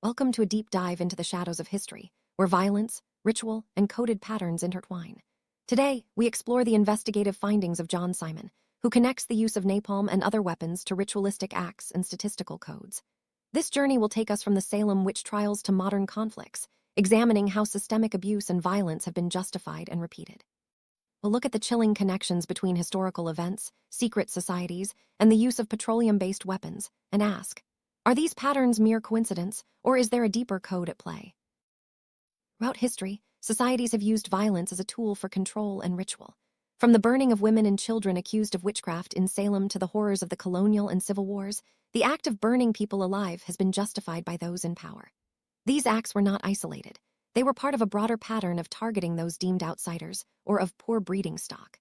Welcome to a deep dive into the shadows of history, where violence, ritual, and coded patterns intertwine. Today, we explore the investigative findings of John Simon, who connects the use of napalm and other weapons to ritualistic acts and statistical codes. This journey will take us from the Salem witch trials to modern conflicts, examining how systemic abuse and violence have been justified and repeated. We'll look at the chilling connections between historical events, secret societies, and the use of petroleum-based weapons, and ask, are these patterns mere coincidence, or is there a deeper code at play? Throughout history, societies have used violence as a tool for control and ritual. From the burning of women and children accused of witchcraft in Salem to the horrors of the colonial and civil wars, the act of burning people alive has been justified by those in power. These acts were not isolated. They were part of a broader pattern of targeting those deemed outsiders or of poor breeding stock.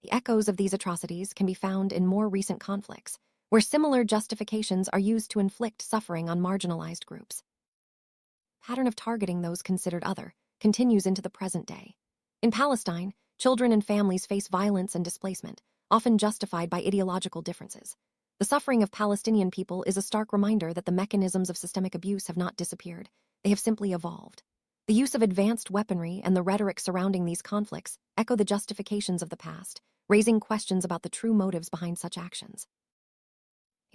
The echoes of these atrocities can be found in more recent conflicts, where similar justifications are used to inflict suffering on marginalized groups. The pattern of targeting those considered other continues into the present day. In Palestine, children and families face violence and displacement, often justified by ideological differences. The suffering of Palestinian people is a stark reminder that the mechanisms of systemic abuse have not disappeared, they have simply evolved. The use of advanced weaponry and the rhetoric surrounding these conflicts echo the justifications of the past, raising questions about the true motives behind such actions.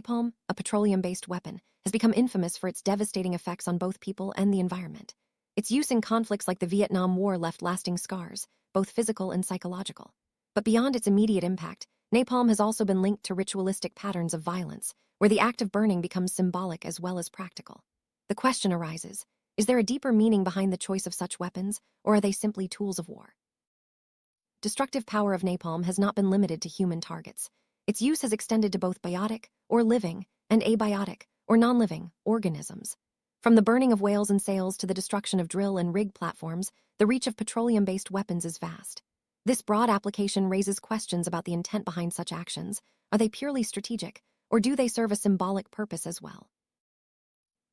Napalm, a petroleum-based weapon, has become infamous for its devastating effects on both people and the environment. Its use in conflicts like the Vietnam War left lasting scars, both physical and psychological. But beyond its immediate impact, napalm has also been linked to ritualistic patterns of violence, where the act of burning becomes symbolic as well as practical. The question arises, is there a deeper meaning behind the choice of such weapons, or are they simply tools of war? Destructive power of napalm has not been limited to human targets. Its use has extended to both biotic, or living, and abiotic, or non-living, organisms. From the burning of whales and sails to the destruction of drill and rig platforms, the reach of petroleum-based weapons is vast. This broad application raises questions about the intent behind such actions. Are they purely strategic, or do they serve a symbolic purpose as well?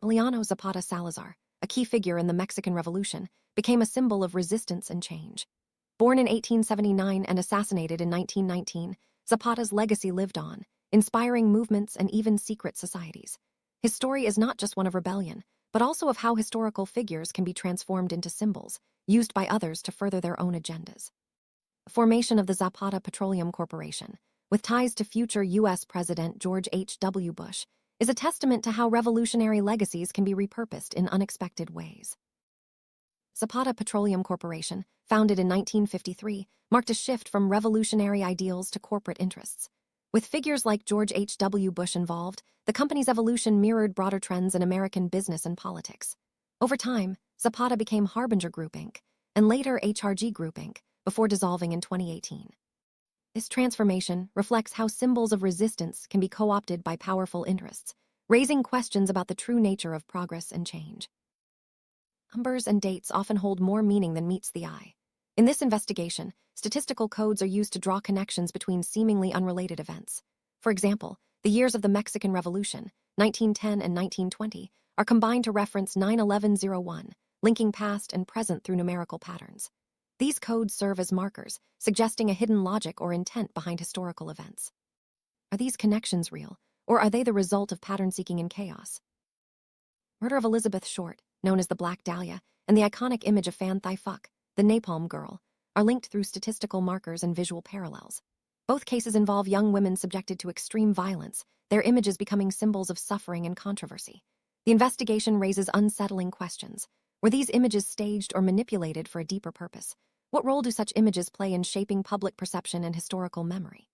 Emiliano Zapata Salazar, a key figure in the Mexican Revolution, became a symbol of resistance and change. Born in 1879 and assassinated in 1919, Zapata's legacy lived on, inspiring movements and even secret societies. His story is not just one of rebellion, but also of how historical figures can be transformed into symbols, used by others to further their own agendas. The formation of the Zapata Petroleum Corporation, with ties to future U.S. President George H.W. Bush, is a testament to how revolutionary legacies can be repurposed in unexpected ways. Zapata Petroleum Corporation, founded in 1953, marked a shift from revolutionary ideals to corporate interests. With figures like George H.W. Bush involved, the company's evolution mirrored broader trends in American business and politics. Over time, Zapata became Harbinger Group Inc., and later HRG Group Inc., before dissolving in 2018. This transformation reflects how symbols of resistance can be co-opted by powerful interests, raising questions about the true nature of progress and change. Numbers and dates often hold more meaning than meets the eye. In this investigation, statistical codes are used to draw connections between seemingly unrelated events. For example, the years of the Mexican Revolution, 1910 and 1920, are combined to reference 9/11/01, linking past and present through numerical patterns. These codes serve as markers, suggesting a hidden logic or intent behind historical events. Are these connections real, or are they the result of pattern-seeking and chaos? Murder of Elizabeth Short, known as the Black Dahlia, and the iconic image of Fan Thai Phuc, the Napalm Girl, are linked through statistical markers and visual parallels. Both cases involve young women subjected to extreme violence, their images becoming symbols of suffering and controversy. The investigation raises unsettling questions. Were these images staged or manipulated for a deeper purpose? What role do such images play in shaping public perception and historical memory?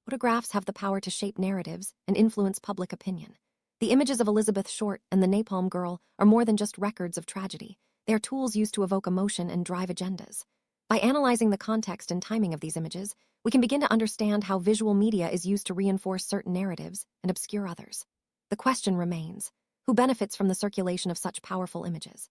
Photographs have the power to shape narratives and influence public opinion. The images of Elizabeth Short and the Napalm Girl are more than just records of tragedy. They are tools used to evoke emotion and drive agendas. By analyzing the context and timing of these images, we can begin to understand how visual media is used to reinforce certain narratives and obscure others. The question remains, who benefits from the circulation of such powerful images?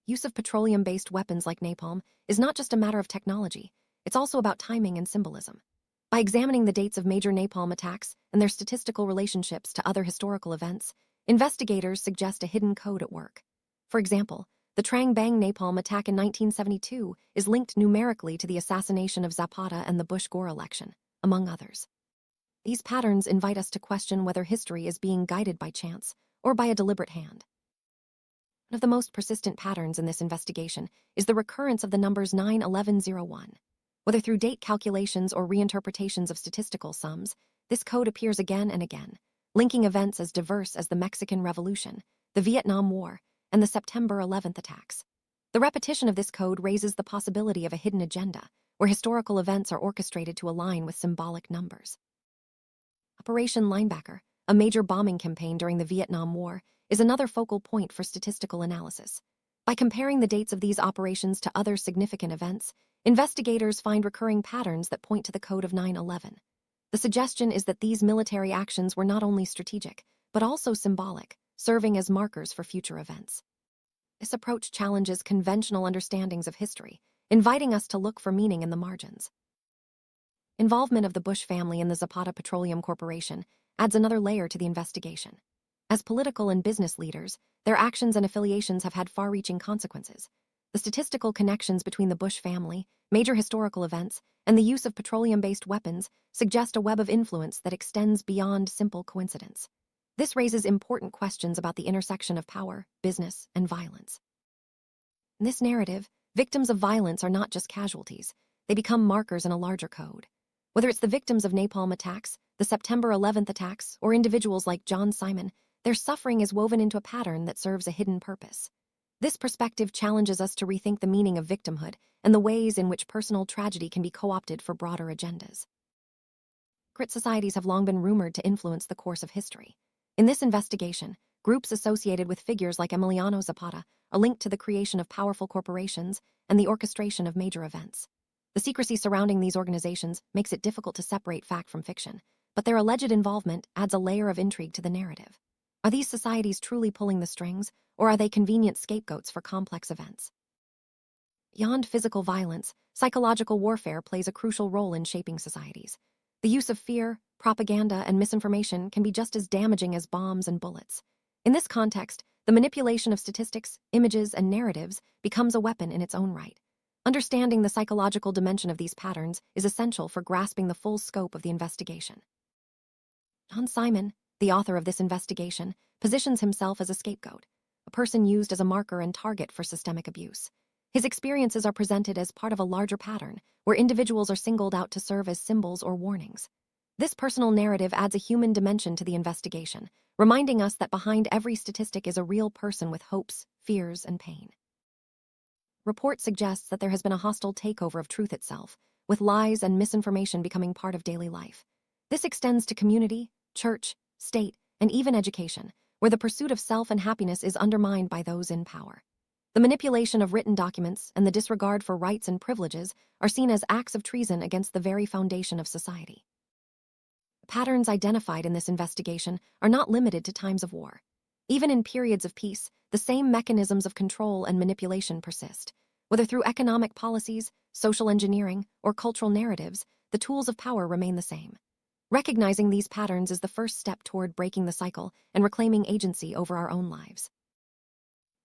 Use of petroleum-based weapons like napalm is not just a matter of technology, it's also about timing and symbolism. By examining the dates of major napalm attacks and their statistical relationships to other historical events, investigators suggest a hidden code at work. For example, the Trang Bang napalm attack in 1972 is linked numerically to the assassination of Zapata and the Bush-Gore election, among others. These patterns invite us to question whether history is being guided by chance or by a deliberate hand. One of the most persistent patterns in this investigation is the recurrence of the numbers 9-11-01. Whether through date calculations or reinterpretations of statistical sums, this code appears again and again, linking events as diverse as the Mexican Revolution, the Vietnam War, and the September 11th attacks. The repetition of this code raises the possibility of a hidden agenda, where historical events are orchestrated to align with symbolic numbers. Operation Linebacker, a major bombing campaign during the Vietnam War, is another focal point for statistical analysis. By comparing the dates of these operations to other significant events, investigators find recurring patterns that point to the code of 9/11. The suggestion is that these military actions were not only strategic, but also symbolic, serving as markers for future events. This approach challenges conventional understandings of history, inviting us to look for meaning in the margins. Involvement of the Bush family in the Zapata Petroleum Corporation adds another layer to the investigation. As political and business leaders, their actions and affiliations have had far-reaching consequences. The statistical connections between the Bush family, major historical events, and the use of petroleum-based weapons suggest a web of influence that extends beyond simple coincidence. This raises important questions about the intersection of power, business, and violence. In this narrative, victims of violence are not just casualties. They become markers in a larger code. Whether it's the victims of Napalm attacks, the September 11th attacks, or individuals like John Simon, their suffering is woven into a pattern that serves a hidden purpose. This perspective challenges us to rethink the meaning of victimhood and the ways in which personal tragedy can be co-opted for broader agendas. Secret societies have long been rumored to influence the course of history. In this investigation, groups associated with figures like Emiliano Zapata are linked to the creation of powerful corporations and the orchestration of major events. The secrecy surrounding these organizations makes it difficult to separate fact from fiction, but their alleged involvement adds a layer of intrigue to the narrative. Are these societies truly pulling the strings, or are they convenient scapegoats for complex events? Beyond physical violence, psychological warfare plays a crucial role in shaping societies. The use of fear, propaganda, and misinformation can be just as damaging as bombs and bullets. In this context, the manipulation of statistics, images, and narratives becomes a weapon in its own right. Understanding the psychological dimension of these patterns is essential for grasping the full scope of the investigation. John Simon, the author of this investigation, positions himself as a scapegoat, a person used as a marker and target for systemic abuse. His experiences are presented as part of a larger pattern, where individuals are singled out to serve as symbols or warnings. This personal narrative adds a human dimension to the investigation, reminding us that behind every statistic is a real person with hopes, fears, and pain. Report suggests that there has been a hostile takeover of truth itself, with lies and misinformation becoming part of daily life. This extends to community, church, state, and even education, where the pursuit of self and happiness is undermined by those in power. The manipulation of written documents and the disregard for rights and privileges are seen as acts of treason against the very foundation of society. The patterns identified in this investigation are not limited to times of war. Even in periods of peace, the same mechanisms of control and manipulation persist. Whether through economic policies, social engineering, or cultural narratives, the tools of power remain the same. Recognizing these patterns is the first step toward breaking the cycle and reclaiming agency over our own lives.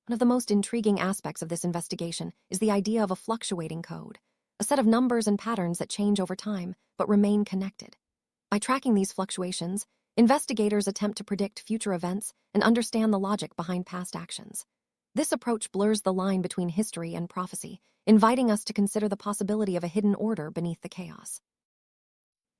One of the most intriguing aspects of this investigation is the idea of a fluctuating code, a set of numbers and patterns that change over time but remain connected. By tracking these fluctuations, investigators attempt to predict future events and understand the logic behind past actions. This approach blurs the line between history and prophecy, inviting us to consider the possibility of a hidden order beneath the chaos.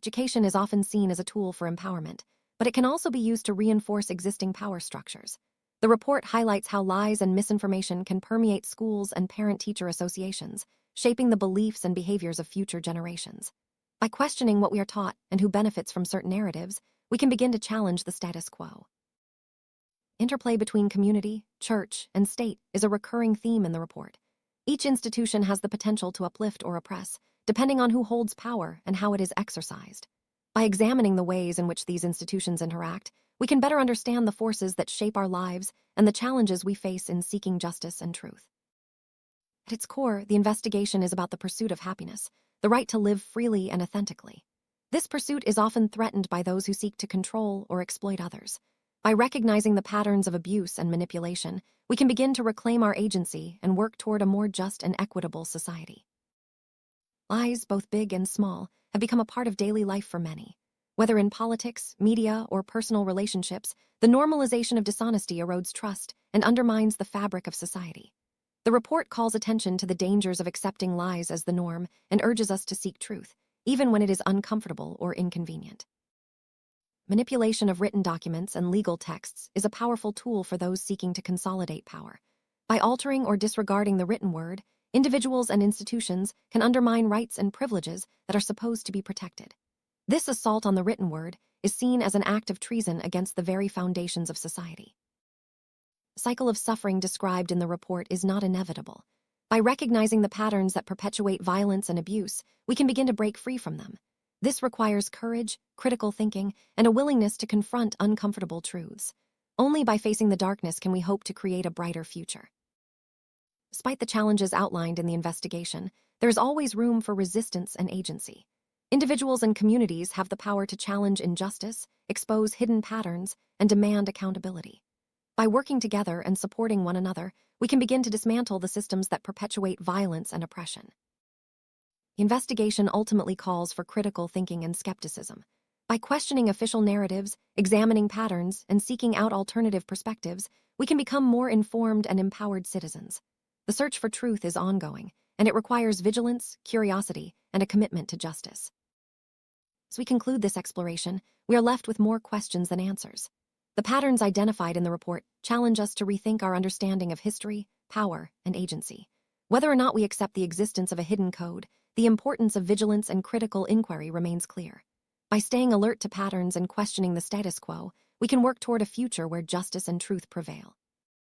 Education is often seen as a tool for empowerment, but it can also be used to reinforce existing power structures. The report highlights how lies and misinformation can permeate schools and parent-teacher associations, shaping the beliefs and behaviors of future generations. By questioning what we are taught and who benefits from certain narratives, we can begin to challenge the status quo. Interplay between community, church, and state is a recurring theme in the report. Each institution has the potential to uplift or oppress, depending on who holds power and how it is exercised. By examining the ways in which these institutions interact, we can better understand the forces that shape our lives and the challenges we face in seeking justice and truth. At its core, the investigation is about the pursuit of happiness, the right to live freely and authentically. This pursuit is often threatened by those who seek to control or exploit others. By recognizing the patterns of abuse and manipulation, we can begin to reclaim our agency and work toward a more just and equitable society. Lies, both big and small, have become a part of daily life for many. Whether in politics, media, or personal relationships, The normalization of dishonesty erodes trust and undermines the fabric of society. The report calls attention to the dangers of accepting lies as the norm and urges us to seek truth, even when it is uncomfortable or inconvenient. Manipulation of written documents and legal texts is a powerful tool for those seeking to consolidate power. By altering or disregarding the written word, individuals and institutions can undermine rights and privileges that are supposed to be protected. This assault on the written word is seen as an act of treason against the very foundations of society. The cycle of suffering described in the report is not inevitable. By recognizing the patterns that perpetuate violence and abuse, we can begin to break free from them. This requires courage, critical thinking, and a willingness to confront uncomfortable truths. Only by facing the darkness can we hope to create a brighter future. Despite the challenges outlined in the investigation, there is always room for resistance and agency. Individuals and communities have the power to challenge injustice, expose hidden patterns, and demand accountability. By working together and supporting one another, we can begin to dismantle the systems that perpetuate violence and oppression. The investigation ultimately calls for critical thinking and skepticism. By questioning official narratives, examining patterns, and seeking out alternative perspectives, we can become more informed and empowered citizens. The search for truth is ongoing, and it requires vigilance, curiosity, and a commitment to justice. As we conclude this exploration, we are left with more questions than answers. The patterns identified in the report challenge us to rethink our understanding of history, power, and agency. Whether or not we accept the existence of a hidden code, the importance of vigilance and critical inquiry remains clear. By staying alert to patterns and questioning the status quo, we can work toward a future where justice and truth prevail.